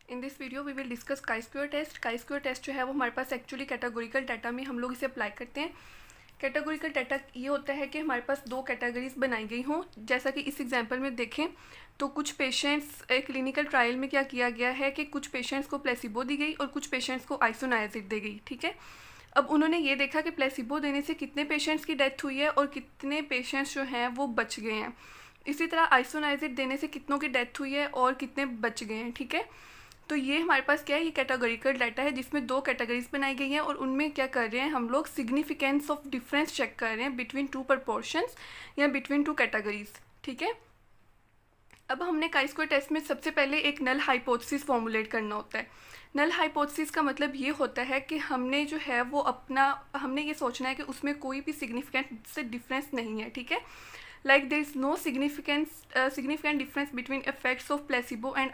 In this video we will discuss chi square test. Chi square test जो है वो हमारे पास एक्चुअली कैटेगोरिकल डाटा में हम लोग इसे अप्लाई करते हैं। कैटेगोरिकल डाटा ये होता है कि हमारे पास दो कैटेगरीज बनाई गई हों। जैसा कि इस एग्जांपल में देखें तो कुछ पेशेंट्स क्लिनिकल ट्रायल में क्या किया गया है कि कुछ पेशेंट्स को प्लेसिबो दी गई और कुछ पेशेंट्स को आइसोनाइजिड दी गई। ठीक है, अब उन्होंने ये देखा कि प्लेसिबो देने से कितने पेशेंट्स की डेथ हुई है और कितने पेशेंट्स जो हैं वो बच गए हैं। इसी तरह आइसोनाइजिड देने से कितनों की डेथ हुई है और कितने बच गए हैं। ठीक है, तो ये हमारे पास क्या है, ये कैटेगोरिकल डाटा है जिसमें दो कैटेगरीज बनाई गई हैं और उनमें क्या कर रहे हैं हम लोग, सिग्निफिकेंस ऑफ डिफरेंस चेक कर रहे हैं बिटवीन टू प्रपोर्शंस या बिटवीन टू कैटेगरीज। ठीक है, अब हमने काई स्क्वायर टेस्ट में सबसे पहले एक नल हाइपोथेसिस फॉर्मुलेट करना होता है। नल हाइपोथेसिस का मतलब ये होता है कि हमने जो है वो हमने ये सोचना है कि उसमें कोई भी सिग्निफिकेंट से डिफरेंस नहीं है। ठीक है, like there is no significant difference between effects of placebo and